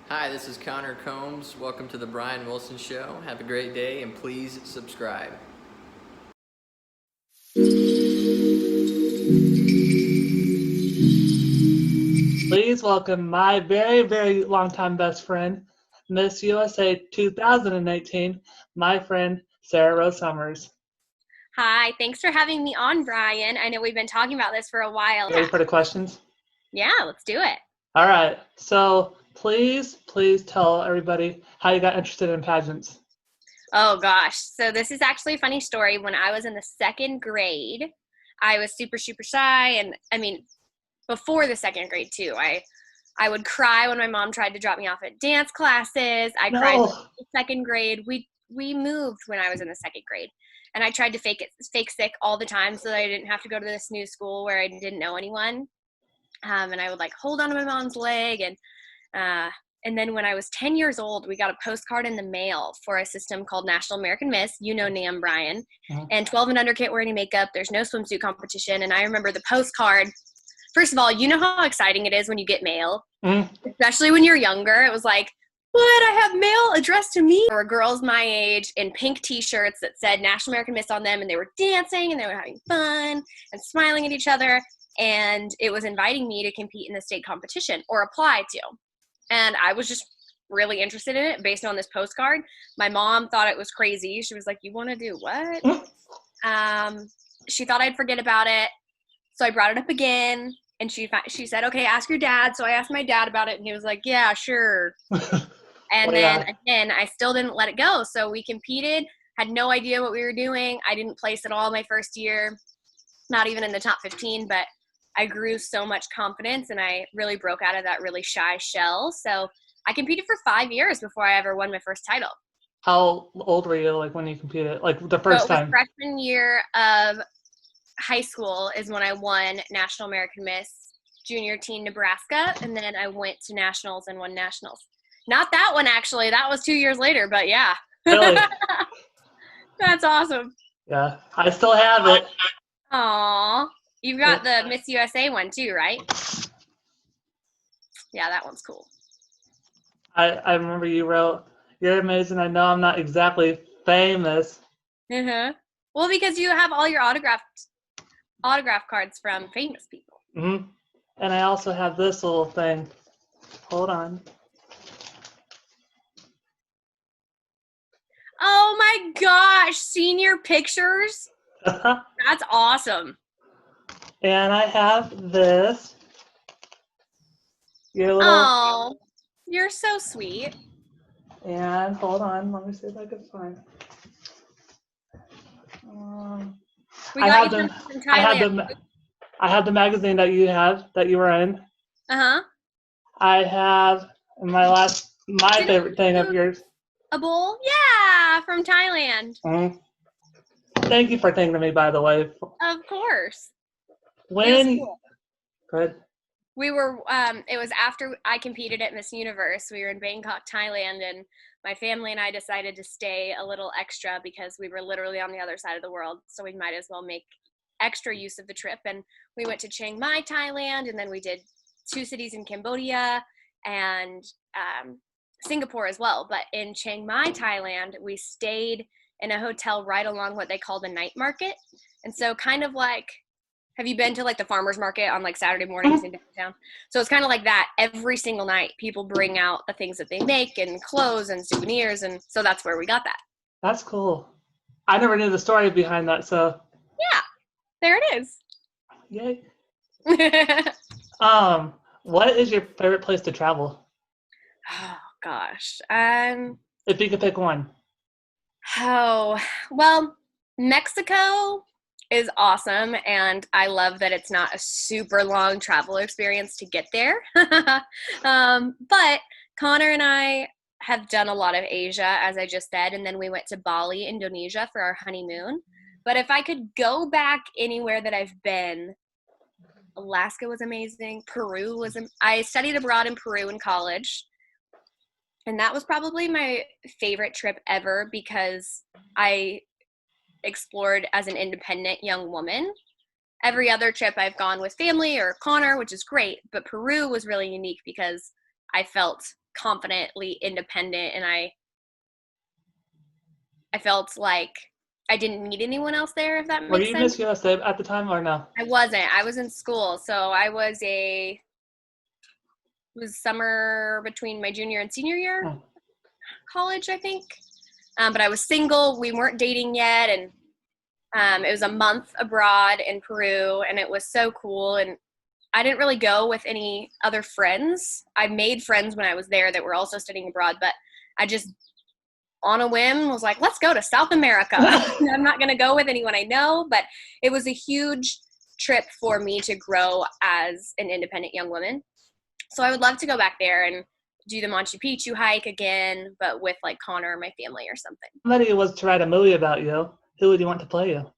Hi, this is Connor Combs. Welcome to the Bryan Wilson Show. Have a great day and please subscribe. Please welcome my very, very longtime best friend, Miss USA 2018, my friend Sarah Rose Summers. Hi, thanks for having me on, Bryan. I know we've been talking about this for a while. Ready for the questions? Yeah, let's do it. All right. So please tell everybody how you got interested in pageants. Oh gosh. So this is actually a funny story. When I was in the second grade, I was super, super shy. And I mean, before the second grade too, I would cry when my mom tried to drop me off at dance classes. I cried No. in the second grade. We moved when I was in the second grade. And I tried to fake sick all the time so that I didn't have to go to this new school where I didn't know anyone. And I would like hold onto my mom's leg, and then when I was 10 years old, we got a postcard in the mail for a system called National American Miss. You know NAM, Bryan. And 12 and under can't wear any makeup. There's no swimsuit competition. And I remember the postcard. First of all, you know how exciting it is when you get mail, especially when you're younger. It was like, what? I have mail addressed to me. There were girls my age in pink T-shirts that said National American Miss on them, and they were dancing and they were having fun and smiling at each other. And it was inviting me to compete in the state competition or apply to. And I was just really interested in it based on this postcard. My mom thought it was crazy. She was like, you want to do what? She thought I'd forget about it. So I brought it up again. And she said, okay, ask your dad. So I asked my dad about it. And he was like, yeah, sure. And then again, I still didn't let it go. So we competed, had no idea what we were doing. I didn't place at all my first year, not even in the top 15, but I grew so much confidence and I really broke out of that really shy shell. So I competed for 5 years before I ever won my first title. How old were you when you competed? Like the first time? Freshman year of high school is when I won National American Miss Junior Teen Nebraska. And then I went to nationals and won nationals. Not that one, actually. That was 2 years later, but yeah. Really? That's awesome. Yeah. I still have it. Aw. You've got the Miss USA one too, right? Yeah, that one's cool. I remember you wrote, you're amazing. I know I'm not exactly famous. Well, because you have all your autograph cards from famous people. And I also have this little thing. Hold on. Oh my gosh, senior pictures? That's awesome. And I have this. Oh, you're so sweet. And hold on, let me see if I can find. I have the magazine that you were in. I have my favorite thing of yours. A bowl? Yeah, from Thailand. Thank you for thinking of me, by the way. Of course. Good. We were, it was after I competed at Miss Universe. We were in Bangkok, Thailand, and my family and I decided to stay a little extra because we were literally on the other side of the world, so we might as well make extra use of the trip. And we went to Chiang Mai, Thailand, and then we did 2 cities in Cambodia and Singapore as well. But in Chiang Mai, Thailand, we stayed in a hotel right along what they call the night market. And so kind of like, have you been to like the farmer's market on like Saturday mornings in downtown? So it's kind of like that. Every single night, people bring out the things that they make and clothes and souvenirs. And so that's where we got that. That's cool. I never knew the story behind that. So yeah, there it is. Yay. What is your favorite place to travel? Oh gosh. If you could pick one. Oh, well, Mexico is awesome, and I love that it's not a super long travel experience to get there. But Connor and I have done a lot of Asia, as I just said, and then we went to Bali, Indonesia for our honeymoon. But if I could go back anywhere that I've been, Alaska was amazing. Peru was I studied abroad in Peru in college, and that was probably my favorite trip ever because I explored as an independent young woman. Every other trip I've gone with family or Connor, which is great, but Peru was really unique because I felt confidently independent, and I felt like I didn't need anyone else there, if that Were makes you sense. Miss USA at the time or no? I wasn't. I was in school, so I was it was summer between my junior and senior year Hmm. college, I think. But I was single. We weren't dating yet, and it was a month abroad in Peru, and it was so cool. And I didn't really go with any other friends. I made friends when I was there that were also studying abroad, but I just, on a whim, was like, let's go to South America. I'm not going to go with anyone I know, but it was a huge trip for me to grow as an independent young woman. So I would love to go back there and do the Machu Picchu hike again, but with like Connor or my family or something. Somebody was to write a movie about you. Who would you want to play you?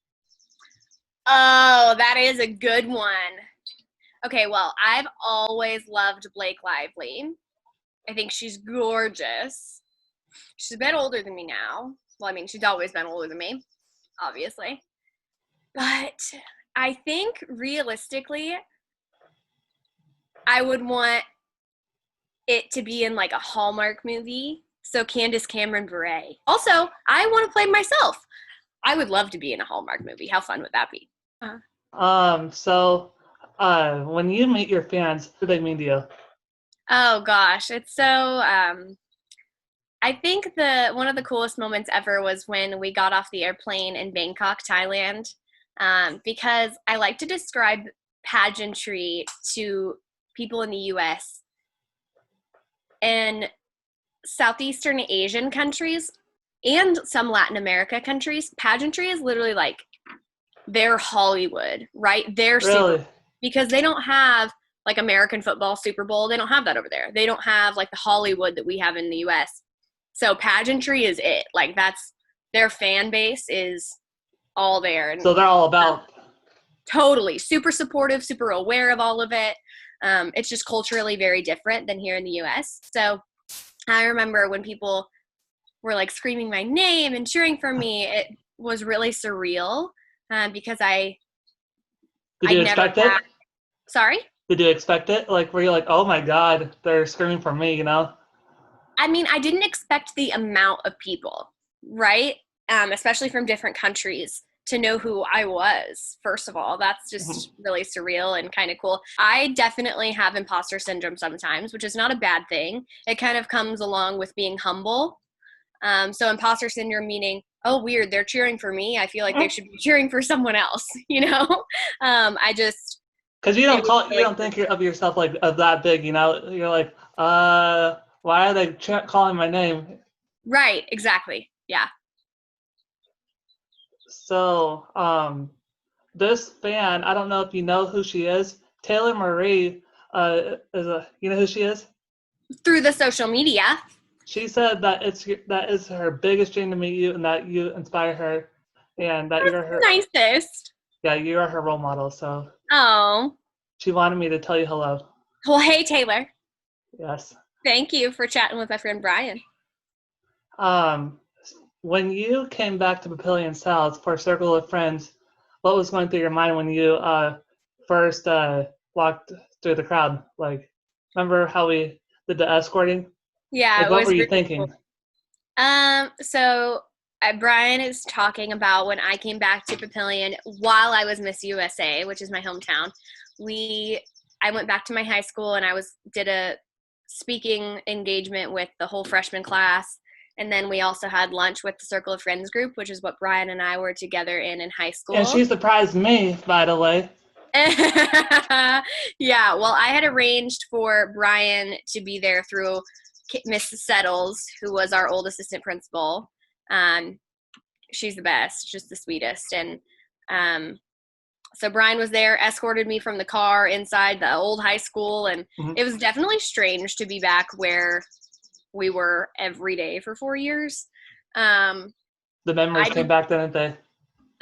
Oh, that is a good one. Okay, well, I've always loved Blake Lively. I think she's gorgeous. She's a bit older than me now. Well, I mean, she's always been older than me, obviously. But I think realistically, I would want it to be in like a Hallmark movie. So Candace Cameron Bure. Also, I want to play myself. I would love to be in a Hallmark movie. How fun would that be? So when you meet your fans, what do they mean to you? Oh gosh, it's so I think one of the coolest moments ever was when we got off the airplane in Bangkok, Thailand, because I like to describe pageantry to people in the U.S. and Southeastern Asian countries and some Latin America countries. Pageantry is literally like their Hollywood, right? Their Really? because they don't have like American football Super Bowl. They don't have that over there. They don't have like the Hollywood that we have in the U.S. So pageantry is it. Like that's their fan base is all there. And So they're all about. Totally super supportive, super aware of all of it. It's just culturally very different than here in the U.S. So I remember when people were like screaming my name and cheering for me, it was really surreal because Did I you never expect it? Sorry? Did you expect it? Like, were you like, oh my God, they're screaming for me, you know? I mean, I didn't expect the amount of people, right? Especially from different countries to know who I was, first of all. That's just really surreal and kind of cool. I definitely have imposter syndrome sometimes, which is not a bad thing. It kind of comes along with being humble. So imposter syndrome meaning, oh, weird, they're cheering for me. I feel like they should be cheering for someone else, you know? I just... Because you don't think of yourself like of that big, you know? You're like, why are they calling my name? Right, exactly. Yeah. So, this fan, I don't know if you know who she is. Taylor Marie, you know who she is? Through the social media. She said that that is her biggest dream to meet you, and that you inspire her, and that you're her. Nicest. Yeah, you are her role model. So Oh. she wanted me to tell you hello. Well, hey, Taylor. Yes. Thank you for chatting with my friend Bryan. When you came back to Papillion South for a circle of friends, what was going through your mind when you first walked through the crowd? Like, remember how we did the escorting? Yeah, Like, it what was were you really thinking? cool. So Bryan is talking about when I came back to Papillion while I was Miss USA, which is my hometown. I went back to my high school and did a speaking engagement with the whole freshman class. And then we also had lunch with the Circle of Friends group, which is what Bryan and I were together in high school. And she surprised me, by the way. Yeah, well, I had arranged for Bryan to be there through Miss Settles, who was our old assistant principal. She's the best, just the sweetest. And so Bryan was there, escorted me from the car inside the old high school, and it was definitely strange to be back where we were every day for 4 years. The memories came back, didn't they?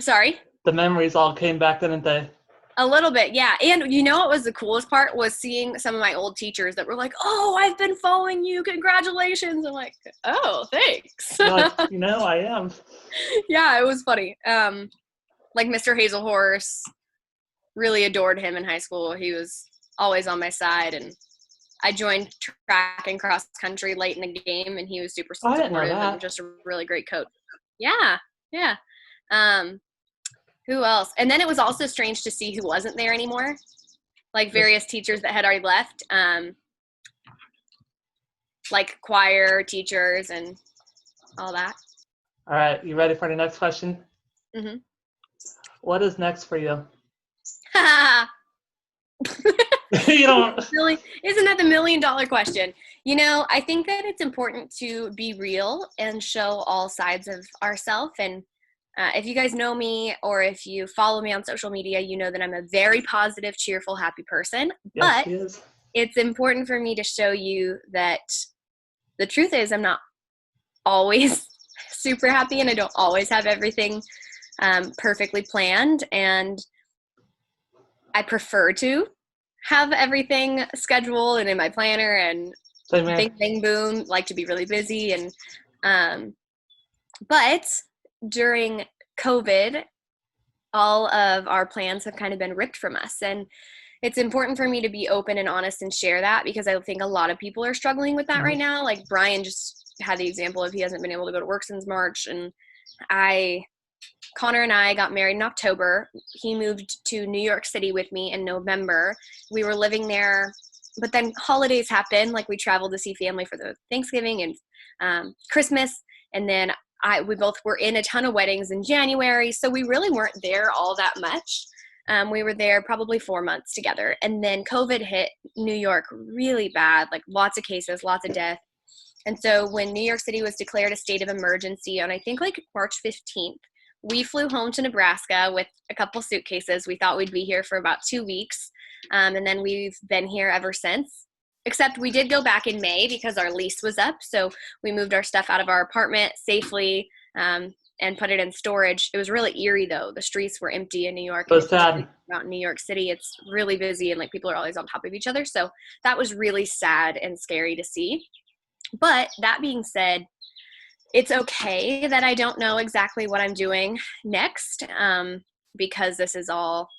Sorry? The memories all came back, didn't they? A little bit, yeah. And you know what was the coolest part was seeing some of my old teachers that were like, oh, I've been following you. Congratulations. I'm like, oh, thanks. You're like, I am. Yeah, it was funny. Like Mr. Hazelhorse, really adored him in high school. He was always on my side, and I joined track and cross country late in the game, and he was super Oh, I didn't know supportive that. and just a really great coach. Yeah, yeah. Who else? And then it was also strange to see who wasn't there anymore, like various teachers that had already left, like choir teachers and all that. All right, you ready for the next question? Mm-hmm. What is next for you? You don't really, isn't that the $1 million question? I think that it's important to be real and show all sides of ourselves. And if you guys know me, or if you follow me on social media, you know that I'm a very positive, cheerful, happy person. Yes, But she is. it's important for me to show you that the truth is I'm not always super happy, and I don't always have everything perfectly planned. And I prefer to have everything scheduled and in my planner and bing, bing, boom, like to be really busy. And but during COVID, all of our plans have kind of been ripped from us. And it's important for me to be open and honest and share that, because I think a lot of people are struggling with that right now. Like Bryan just had the example of he hasn't been able to go to work since March. And Connor and I got married in October. He moved to New York City with me in November. We were living there, but then holidays happened. Like we traveled to see family for the Thanksgiving and Christmas. And then we both were in a ton of weddings in January. So we really weren't there all that much. We were there probably 4 months together. And then COVID hit New York really bad, like lots of cases, lots of death. And so when New York City was declared a state of emergency on, I think, like March 15th, we flew home to Nebraska with a couple suitcases. We thought we'd be here for about 2 weeks. And then we've been here ever since, except we did go back in May because our lease was up. So we moved our stuff out of our apartment safely and put it in storage. It was really eerie, though. The streets were empty in New York. It was sad. Out in New York City, it's really busy and like people are always on top of each other. So that was really sad and scary to see. But that being said, it's okay that I don't know exactly what I'm doing next, because this is all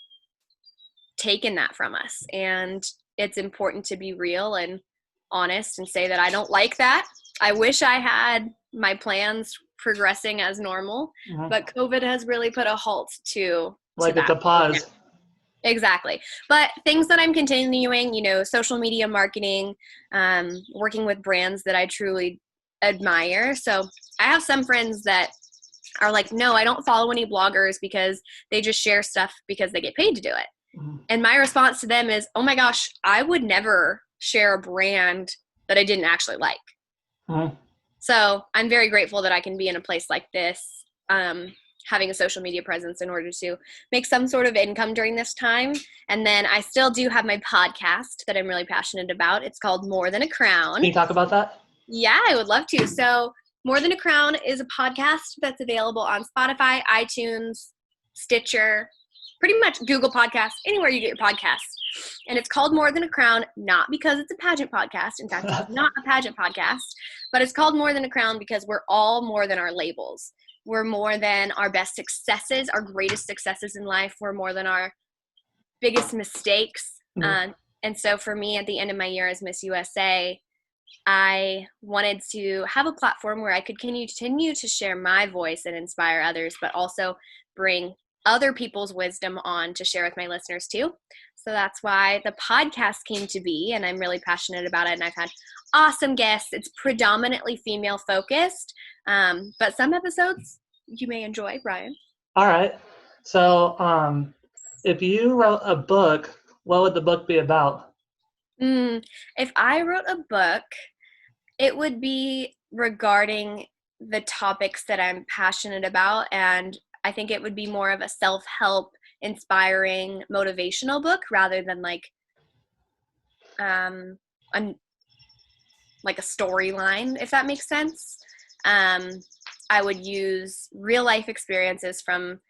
taken that from us. And it's important to be real and honest and say that I don't like that. I wish I had my plans progressing as normal, but COVID has really put a halt to like that. It's a pause. Exactly. But things that I'm continuing, social media marketing, working with brands that I truly admire. So I have some friends that are like, no, I don't follow any bloggers because they just share stuff because they get paid to do it. And my response to them is, oh my gosh, I would never share a brand that I didn't actually like. So I'm very grateful that I can be in a place like this, having a social media presence in order to make some sort of income during this time. And then I still do have my podcast that I'm really passionate about. It's called More Than a Crown. Can you talk about that? Yeah, I would love to. So More Than a Crown is a podcast that's available on Spotify, iTunes, Stitcher, pretty much Google Podcasts, anywhere you get your podcasts. And it's called More Than a Crown, not because it's a pageant podcast. In fact, it's not a pageant podcast, but it's called More Than a Crown because we're all more than our labels. We're more than our best successes, our greatest successes in life. We're more than our biggest mistakes. And so for me, at the end of my year as Miss USA, I wanted to have a platform where I could continue to share my voice and inspire others, but also bring other people's wisdom on to share with my listeners too. So that's why the podcast came to be, and I'm really passionate about it. And I've had awesome guests. It's predominantly female focused, but some episodes you may enjoy, Bryan. All right. So if you wrote a book, what would the book be about? If I wrote a book, it would be regarding the topics that I'm passionate about, and I think it would be more of a self-help, inspiring, motivational book rather than like a storyline, if that makes sense. I would use real life experiences from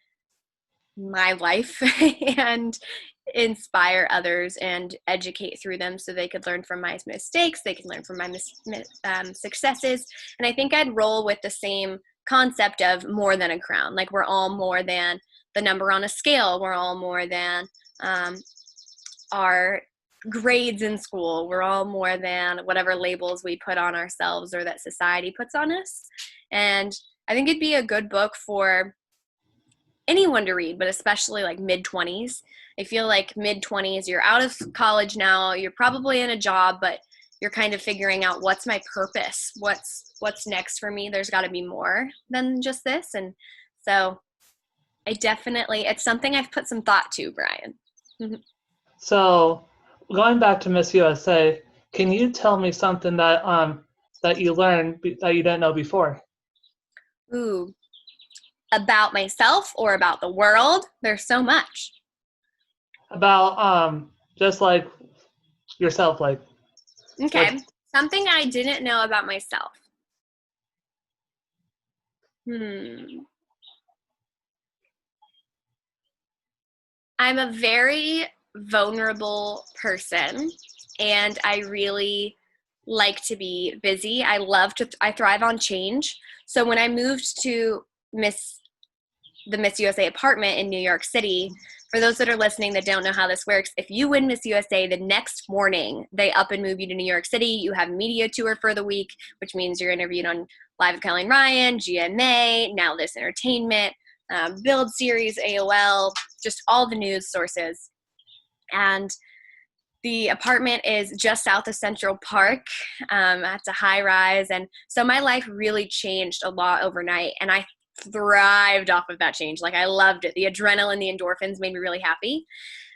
my life and inspire others and educate through them so they could learn from my mistakes, they could learn from my successes. And I think I'd roll with the same concept of more than a crown. Like we're all more than the number on a scale. We're all more than our grades in school. We're all more than whatever labels we put on ourselves or that society puts on us. And I think it'd be a good book for anyone to read, but especially like mid-20s. I feel like mid-20s, you're out of college now, you're probably in a job, but you're kind of figuring out what's my purpose, what's next for me. There's got to be more than just this. And so it's something I've put some thought to, Bryan. So going back to Miss USA, can you tell me something that you learned that you didn't know before? Ooh, about myself or about the world? There's so much. About just like yourself, like. Okay, something I didn't know about myself. I'm a very vulnerable person, and I really like to be busy. I thrive on change. So when I moved to the Miss USA apartment in New York City, for those that are listening that don't know how this works, if you win Miss USA, the next morning they up and move you to New York City. You have media tour for the week, which means you're interviewed on Live with Kelly and Ryan, GMA, Now This Entertainment, Build Series, AOL, just all the news sources. And the apartment is just south of Central Park. It's a high rise. And so my life really changed a lot overnight. And I thrived off of that change. Like, I loved it. The adrenaline, the endorphins made me really happy.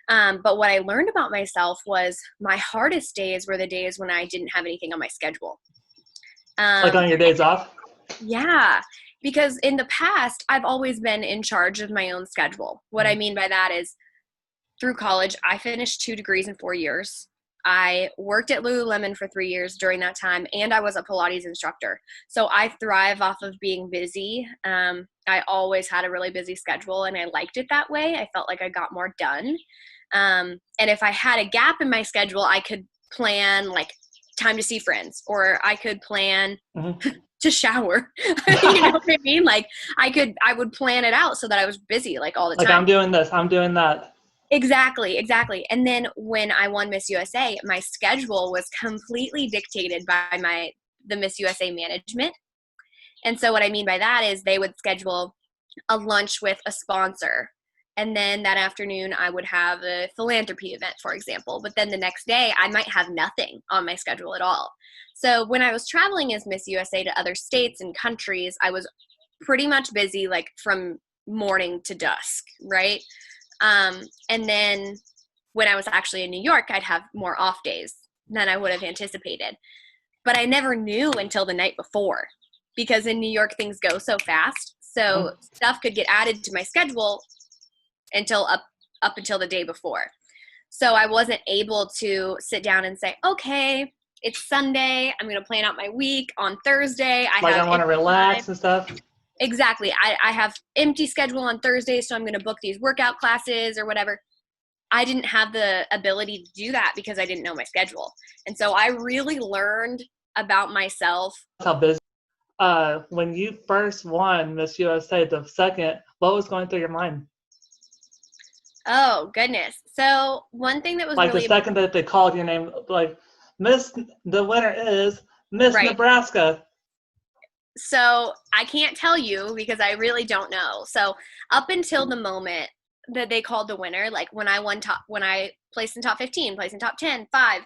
But what I learned about myself was my hardest days were the days when I didn't have anything on my schedule. Like on your days off? Yeah. Because in the past, I've always been in charge of my own schedule. What I mean by that is, through college, I finished 2 degrees in 4 years. I worked at Lululemon for 3 years during that time, and I was a Pilates instructor. So I thrive off of being busy. I always had a really busy schedule, and I liked it that way. I felt like I got more done. And if I had a gap in my schedule, I could plan like time to see friends, or I could plan to shower. You know what I mean? Like I would plan it out so that I was busy like all the time. Like, I'm doing this, I'm doing that. Exactly. And then when I won Miss USA, my schedule was completely dictated by the Miss USA management. And so what I mean by that is they would schedule a lunch with a sponsor. And then that afternoon I would have a philanthropy event, for example. But then the next day I might have nothing on my schedule at all. So when I was traveling as Miss USA to other states and countries, I was pretty much busy like from morning to dusk, right? And then when I was actually in New York, I'd have more off days than I would have anticipated. But I never knew until the night before, because in New York, things go so fast. So stuff could get added to my schedule until up until the day before. So I wasn't able to sit down and say, okay, it's Sunday, I'm going to plan out my week on Thursday. I want to relax and stuff. Exactly. I have empty schedule on Thursday, so I'm going to book these workout classes or whatever. I didn't have the ability to do that because I didn't know my schedule. And so I really learned about myself. How busy. When you first won Miss USA, the second, what was going through your mind? Oh, goodness. So one thing that was like really the second that they called your name, like, the winner is Miss Nebraska. So I can't tell you because I really don't know. So up until the moment that they called the winner, like when I placed in top 15, placed in top 10, 5,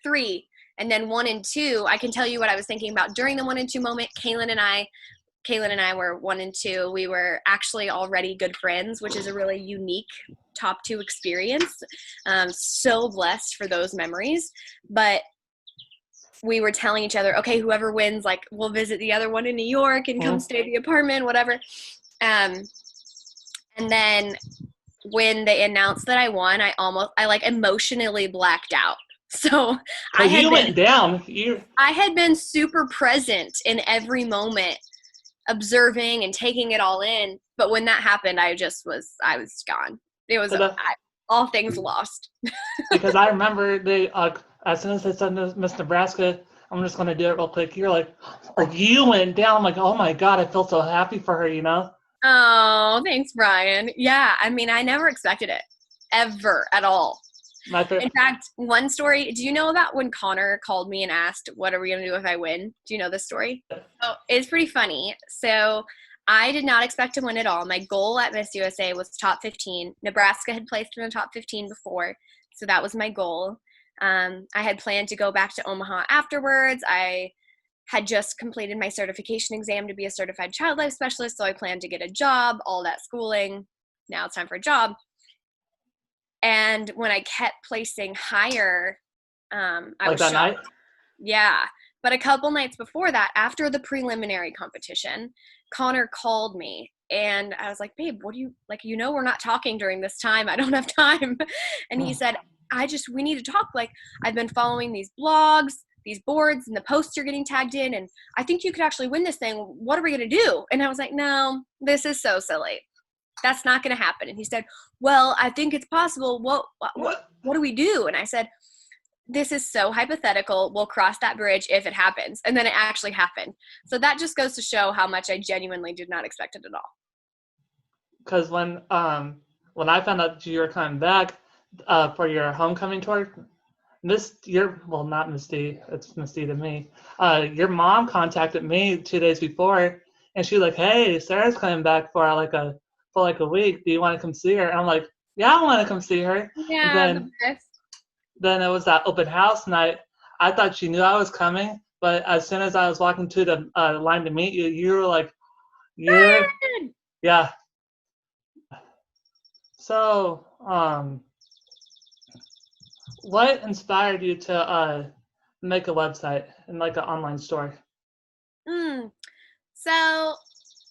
3, and then 1 and 2, I can tell you what I was thinking about during the 1 and 2 moment. Kaylin and I were 1 and 2. We were actually already good friends, which is a really unique top 2 experience. So blessed for those memories. But we were telling each other, okay, whoever wins, like, we'll visit the other one in New York and come stay at the apartment, whatever. And then when they announced that I won, I like emotionally blacked out. So went down. I had been super present in every moment, observing and taking it all in. But when that happened, I was gone. It was all things lost. Because I remember they, as soon as they said Miss Nebraska, I'm just going to do it real quick. You're like you went down. I'm like, oh my God, I feel so happy for her, you know? Oh, thanks, Bryan. Yeah, I mean, I never expected it, ever, at all. My In fact, one story, do you know about when Connor called me and asked, what are we going to do if I win? Do you know this story? Oh, it's pretty funny. So I did not expect to win at all. My goal at Miss USA was top 15. Nebraska had placed in the top 15 before, so that was my goal. I had planned to go back to Omaha afterwards. I had just completed my certification exam to be a certified child life specialist, so I planned to get a job, all that schooling. Now it's time for a job. And when I kept placing higher, I like was that shocked. night? Yeah. But a couple nights before that, after the preliminary competition, Connor called me and I was like, babe, what do you, like, we're not talking during this time. I don't have time. And he said, we need to talk. Like, I've been following these blogs, these boards, and the posts you're getting tagged in. And I think you could actually win this thing. What are we going to do? And I was like, no, this is so silly. That's not going to happen. And he said, well, I think it's possible. What do we do? And I said, this is so hypothetical. We'll cross that bridge if it happens. And then it actually happened. So that just goes to show how much I genuinely did not expect it at all. Because when I found out that you were coming back for your homecoming tour, not Misty, it's Misty to me. Your mom contacted me 2 days before, and she was like, "Hey, Sarah's coming back for like a week. Do you want to come see her?" And I'm like, "Yeah, I want to come see her." Yeah, And then it was that open house night. I thought she knew I was coming, but as soon as I was walking to the line to meet you, you were like, yeah. So, what inspired you to make a website and like an online store? So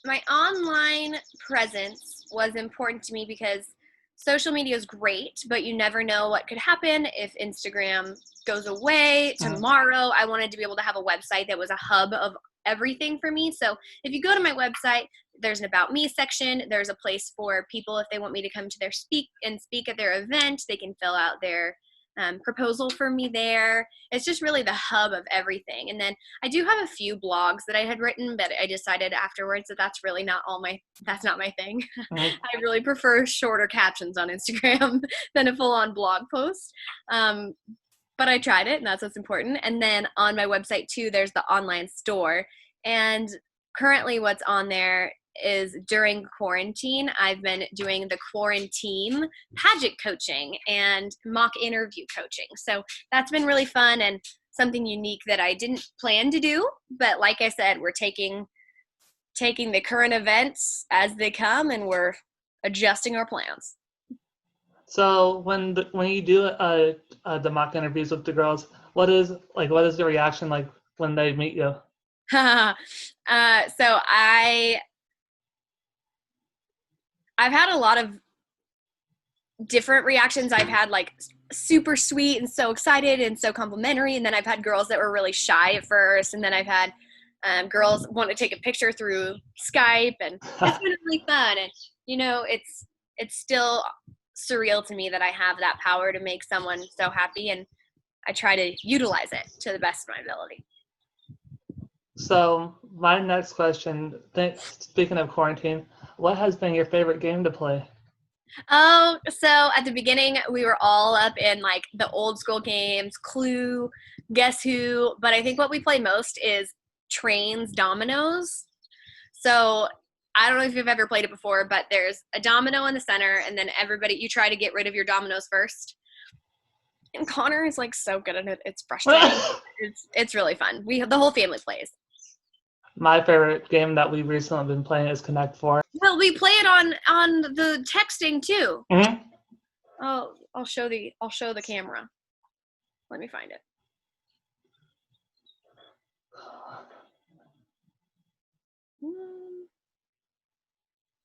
my online presence was important to me because social media is great, but you never know what could happen if Instagram goes away tomorrow. I wanted to be able to have a website that was a hub of everything for me. So if you go to my website, there's an About Me section. There's a place for people if they want me to come to their speak at their event. They can fill out their proposal for me there. It's just really the hub of everything. And then I do have a few blogs that I had written, but I decided afterwards that that's not my thing. I really prefer shorter captions on Instagram than a full-on blog post. But I tried it, and that's what's important. And then on my website too, there's the online store. And currently what's on there is during quarantine, I've been doing the quarantine pageant coaching and mock interview coaching. So that's been really fun and something unique that I didn't plan to do. But like I said, we're taking the current events as they come and we're adjusting our plans. So when you do the mock interviews with the girls, what is the reaction like when they meet you? So I've had a lot of different reactions. I've had like super sweet and so excited and so complimentary. And then I've had girls that were really shy at first. And then I've had girls want to take a picture through Skype, and it's been really fun. And, it's still surreal to me that I have that power to make someone so happy, and I try to utilize it to the best of my ability. So my next question, speaking of quarantine, what has been your favorite game to play? Oh, so at the beginning, we were all up in like the old school games, Clue, Guess Who, but I think what we play most is Trains Dominoes. So I don't know if you've ever played it before, but there's a domino in the center, and then you try to get rid of your dominoes first. And Connor is like so good at it. It's frustrating. It's really fun. The whole family plays. My favorite game that we've recently been playing is Connect 4. Well, we play it on the texting too. Mm-hmm. Oh, I'll show the camera. Let me find it.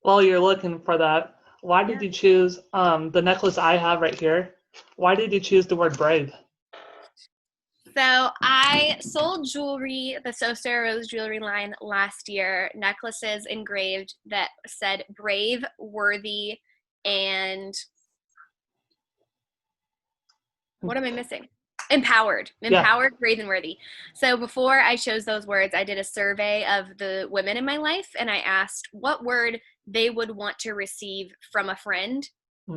While you're looking for that, why did you choose the necklace I have right here? Why did you choose the word brave? So I sold jewelry, the So Sarah Rose jewelry line last year, necklaces engraved that said brave, worthy, and what am I missing? Empowered, brave, and worthy. So before I chose those words, I did a survey of the women in my life, and I asked what word they would want to receive from a friend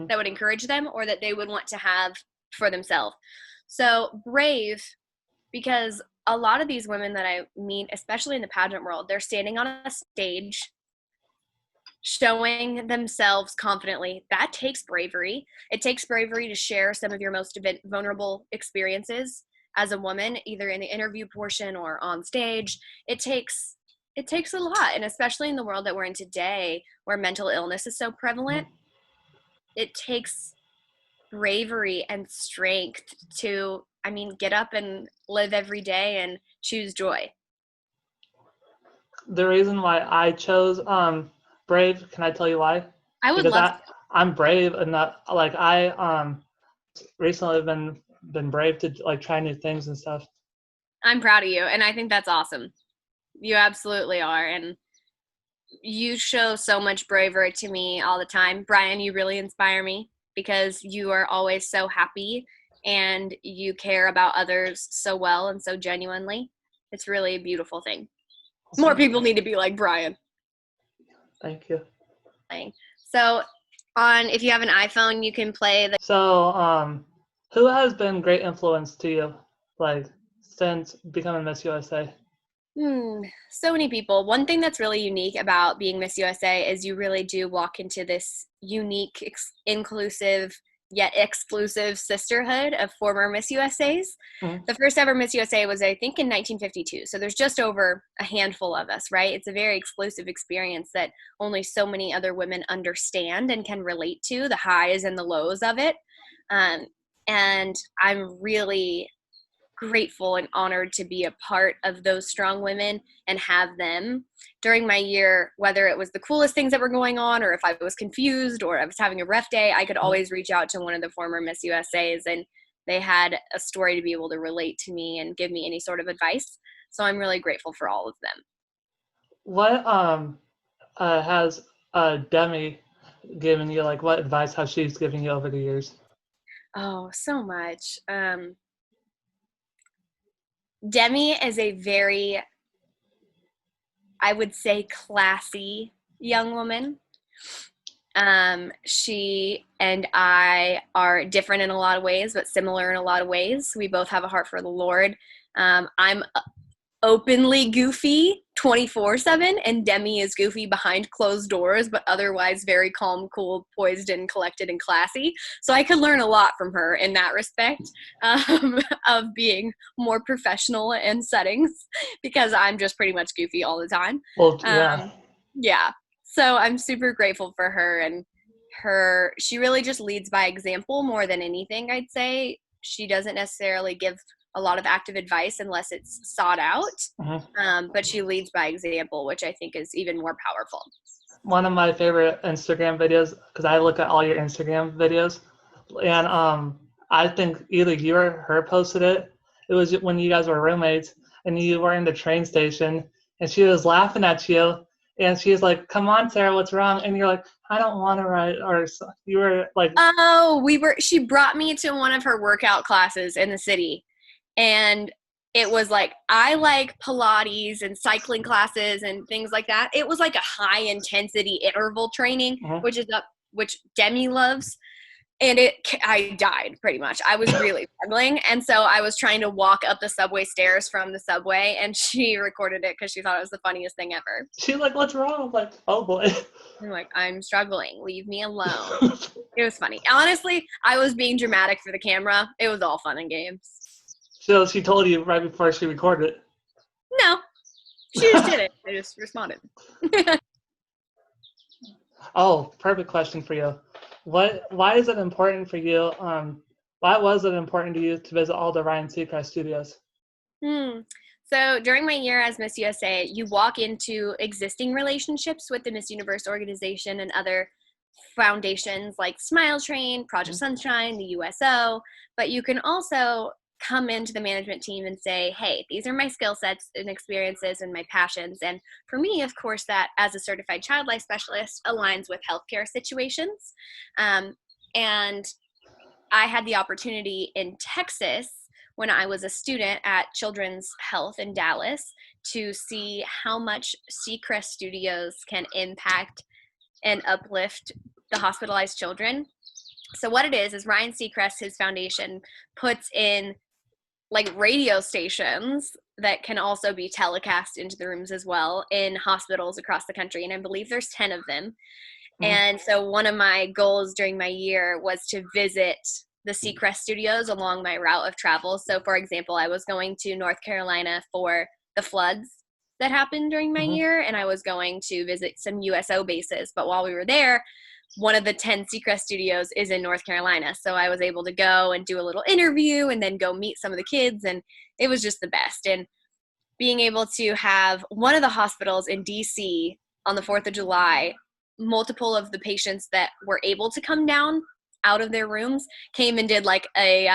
that would encourage them, or that they would want to have for themselves. So brave, because a lot of these women that I meet, especially in the pageant world, they're standing on a stage showing themselves confidently. That takes bravery. It takes bravery to share some of your most vulnerable experiences as a woman, either in the interview portion or on stage. It takes a lot, and especially in the world that we're in today, where mental illness is so prevalent, it takes bravery and strength to, I mean, get up and live every day and choose joy. The reason why I chose brave, can I tell you why? I would Because love to. I'm brave enough. Like I recently have been brave to like try new things and stuff. I'm proud of you, and I think that's awesome. You absolutely are, and you show so much bravery to me all the time. Bryan, you really inspire me because you are always so happy and you care about others so well and so genuinely. It's really a beautiful thing. More people need to be like Bryan. Thank you. So if you have an iPhone, you can play the. So who has been great influence to you, like since becoming Miss USA? So many people. One thing that's really unique about being Miss USA is you really do walk into this unique, inclusive, yet exclusive sisterhood of former Miss USAs. Mm-hmm. The first ever Miss USA was, I think, in 1952. So there's just over a handful of us, right? It's a very exclusive experience that only so many other women understand and can relate to, the highs and the lows of it. And I'm really grateful and honored to be a part of those strong women and have them during my year, whether it was the coolest things that were going on or if I was confused or I was having a rough day, I could always reach out to one of the former Miss USAs and they had a story to be able to relate to me and give me any sort of advice. So I'm really grateful for all of them. What has Demi given you? Like, what advice has she given you over the years? Oh, so much. Demi is a very, I would say, classy young woman. She and I are different in a lot of ways, but similar in a lot of ways. We both have a heart for the Lord. I'm openly goofy 24/7, and Demi is goofy behind closed doors, but otherwise very calm, cool, poised, and collected and classy. So I could learn a lot from her in that respect, of being more professional in settings, because I'm just pretty much goofy all the time. Well, yeah. Yeah. So I'm super grateful for her, and she really just leads by example more than anything, I'd say. She doesn't necessarily give a lot of active advice unless it's sought out. But she leads by example, which I think is even more powerful. One of my favorite Instagram videos, because I look at all your Instagram videos, and I think either you or her posted it. It was when you guys were roommates, and you were in the train station, and she was laughing at you, and she was like, "Come on, Sarah, what's wrong?" And you're like, "I don't want to ride," or you were like, "Oh, she brought me to one of her workout classes in the city, and it was like, I like Pilates and cycling classes and things like that. It was like a high intensity interval training, which Demi loves. And I died pretty much. I was really struggling. And so I was trying to walk up the subway stairs from the subway, and she recorded it because she thought it was the funniest thing ever. She's like, "What's wrong?" I'm like, "Oh boy." I'm like, "I'm struggling. Leave me alone." It was funny. Honestly, I was being dramatic for the camera. It was all fun and games. So she told you right before she recorded it? No, she just did it. I just responded. Oh, perfect question for you. Why is it important for you? Why was it important to you to visit all the Ryan Seacrest studios? So during my year as Miss USA, you walk into existing relationships with the Miss Universe organization and other foundations like Smile Train, Project Sunshine, the USO, but you can also come into the management team and say, hey, these are my skill sets and experiences and my passions. And for me, of course, that as a certified child life specialist aligns with healthcare situations. And I had the opportunity in Texas when I was a student at Children's Health in Dallas to see how much Seacrest Studios can impact and uplift the hospitalized children. So what it is Ryan Seacrest, his foundation, puts in like radio stations that can also be telecast into the rooms as well in hospitals across the country. And I believe there's 10 of them. And so one of my goals during my year was to visit the Seacrest studios along my route of travel. So for example, I was going to North Carolina for the floods that happened during my year, and I was going to visit some USO bases. But while we were there, one of the 10 Seacrest studios is in North Carolina. So I was able to go and do a little interview and then go meet some of the kids, and it was just the best. And being able to have one of the hospitals in DC on the 4th of July, multiple of the patients that were able to come down out of their rooms came and did like a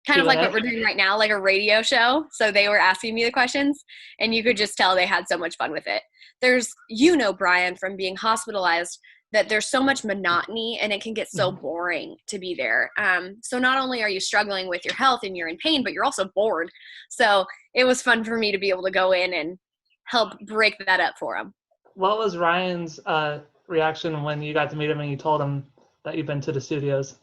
kind of like what we're doing right now, like a radio show. So they were asking me the questions, and you could just tell they had so much fun with it. There's, Bryan, from being hospitalized, that there's so much monotony and it can get so boring to be there. So not only are you struggling with your health and you're in pain, but you're also bored. So it was fun for me to be able to go in and help break that up for them. What was Ryan's reaction when you got to meet him and you told him that you've been to the studios?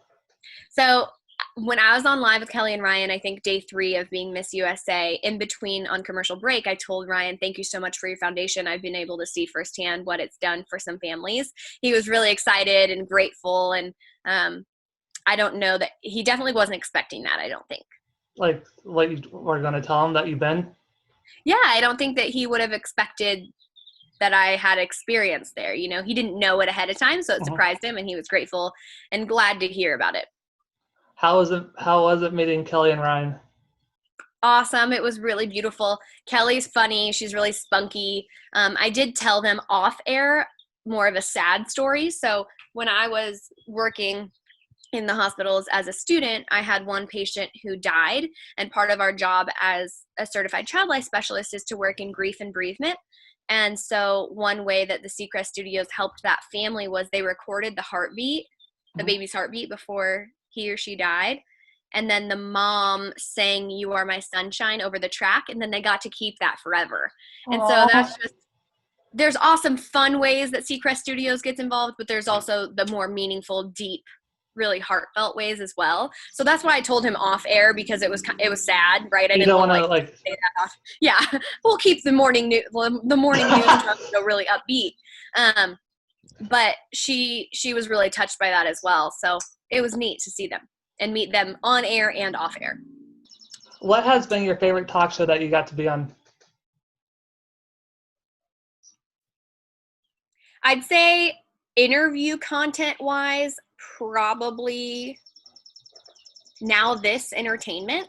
So when I was on live with Kelly and Ryan, I think day 3 of being Miss USA, in between on commercial break, I told Ryan, thank you so much for your foundation. I've been able to see firsthand what it's done for some families. He was really excited and grateful. And I don't know that he definitely wasn't expecting that, I don't think. Like what you were going to tell him that you've been? Yeah, I don't think that he would have expected that I had experience there. He didn't know it ahead of time, so it surprised him, and he was grateful and glad to hear about it. How was it meeting Kelly and Ryan? Awesome. It was really beautiful. Kelly's funny. She's really spunky. I did tell them off air more of a sad story. So when I was working in the hospitals as a student, I had one patient who died, and part of our job as a certified child life specialist is to work in grief and bereavement. And so one way that the Seacrest studios helped that family was they recorded the heartbeat, the baby's heartbeat, before he or she died. And then the mom sang "You Are My Sunshine" over the track, and then they got to keep that forever. And so that's just, there's awesome fun ways that Seacrest Studios gets involved, but there's also the more meaningful, deep, really heartfelt ways as well. So that's why I told him off air, because it was sad, right? I didn't want to like say that off. Yeah, we'll keep the morning news so really upbeat. But she was really touched by that as well. So it was neat to see them and meet them on air and off air. What has been your favorite talk show that you got to be on? I'd say interview content wise, probably Now This Entertainment.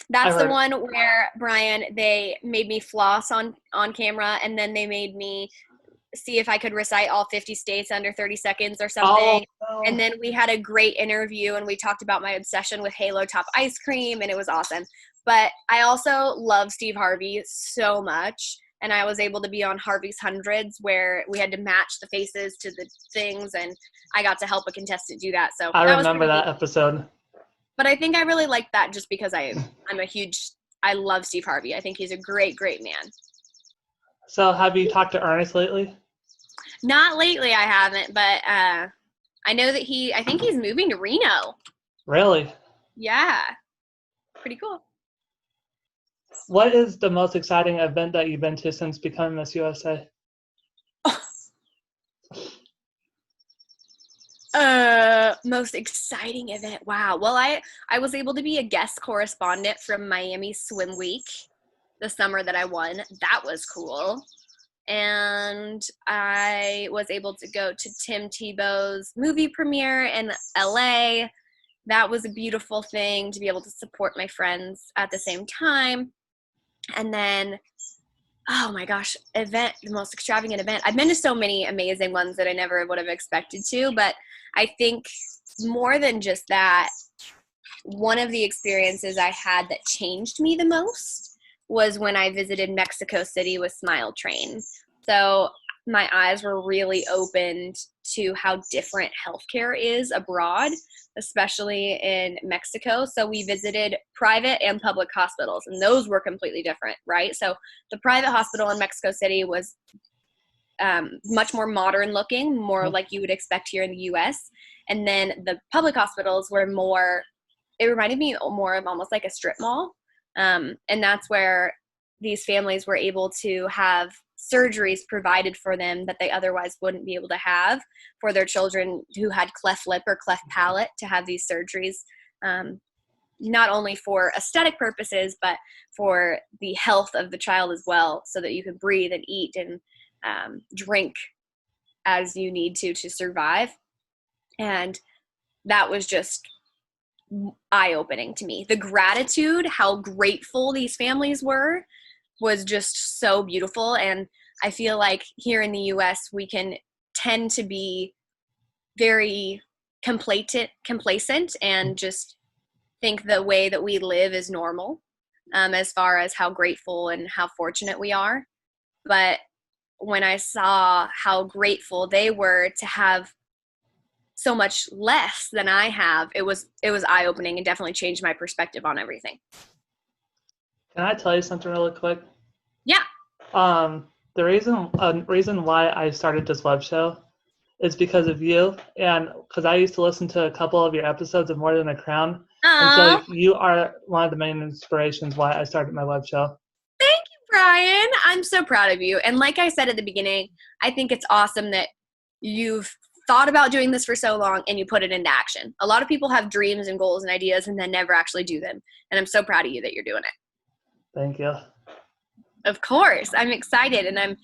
That's the one where, Bryan, they made me floss on camera, and then they made me see if I could recite all 50 states under 30 seconds or something. And then we had a great interview, and we talked about my obsession with Halo Top ice cream, and it was awesome. But I also love Steve Harvey so much, and I was able to be on Harvey's Hundreds, where we had to match the faces to the things, and I got to help a contestant do that. So I remember that episode. But I think I really like that just because I love Steve Harvey. I think he's a great, great man. So have you talked to Ernest lately? Not lately, I haven't, but I know that I think he's moving to Reno. Really? Yeah. Pretty cool. What is the most exciting event that you've been to since becoming Miss USA? Most exciting event. Wow. Well, I was able to be a guest correspondent from Miami Swim Week the summer that I won. That was cool. And I was able to go to Tim Tebow's movie premiere in LA. That was a beautiful thing to be able to support my friends at the same time. And then, oh my gosh, the most extravagant event. I've been to so many amazing ones that I never would have expected to, but I think more than just that, one of the experiences I had that changed me the most was when I visited Mexico City with Smile Train. So my eyes were really opened to how different healthcare is abroad, especially in Mexico. So we visited private and public hospitals, and those were completely different, right? So the private hospital in Mexico City was much more modern looking, more like you would expect here in the US. And then the public hospitals were more, it reminded me more of almost like a strip mall. And that's where these families were able to have surgeries provided for them that they otherwise wouldn't be able to have for their children who had cleft lip or cleft palate, to have these surgeries, not only for aesthetic purposes, but for the health of the child as well, so that you can breathe and eat and drink as you need to survive. And that was just eye-opening to me. The gratitude, how grateful these families were, was just so beautiful. And I feel like here in the US, we can tend to be very complacent and just think the way that we live is normal, as far as how grateful and how fortunate we are. But when I saw how grateful they were to have so much less than I have, it was eye-opening and definitely changed my perspective on everything. Can I tell you something really quick? Yeah. The reason why I started this web show is because of you, and because I used to listen to a couple of your episodes of More Than a Crown. And so you are one of the main inspirations why I started my web show. Thank you, Bryan. I'm so proud of you. And like I said at the beginning, I think it's awesome that you've thought about doing this for so long and you put it into action. A lot of people have dreams and goals and ideas and then never actually do them. And I'm so proud of you that you're doing it. Thank you. Of course. I'm excited, and I'm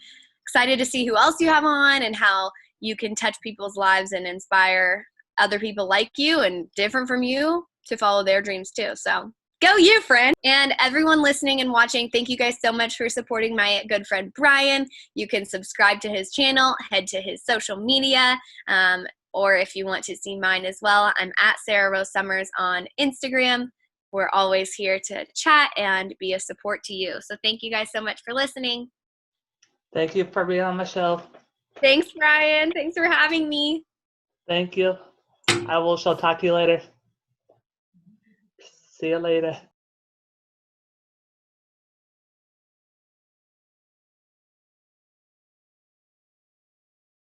excited to see who else you have on and how you can touch people's lives and inspire other people like you and different from you to follow their dreams too. So go you, friend. And everyone listening and watching, thank you guys so much for supporting my good friend Bryan. You can subscribe to his channel, head to his social media, or if you want to see mine as well, I'm at Sarah Rose Summers on Instagram. We're always here to chat and be a support to you. So thank you guys so much for listening. Thank you for being on my show. Thanks, Bryan. Thanks for having me. Thank you. Shall talk to you later. See you later.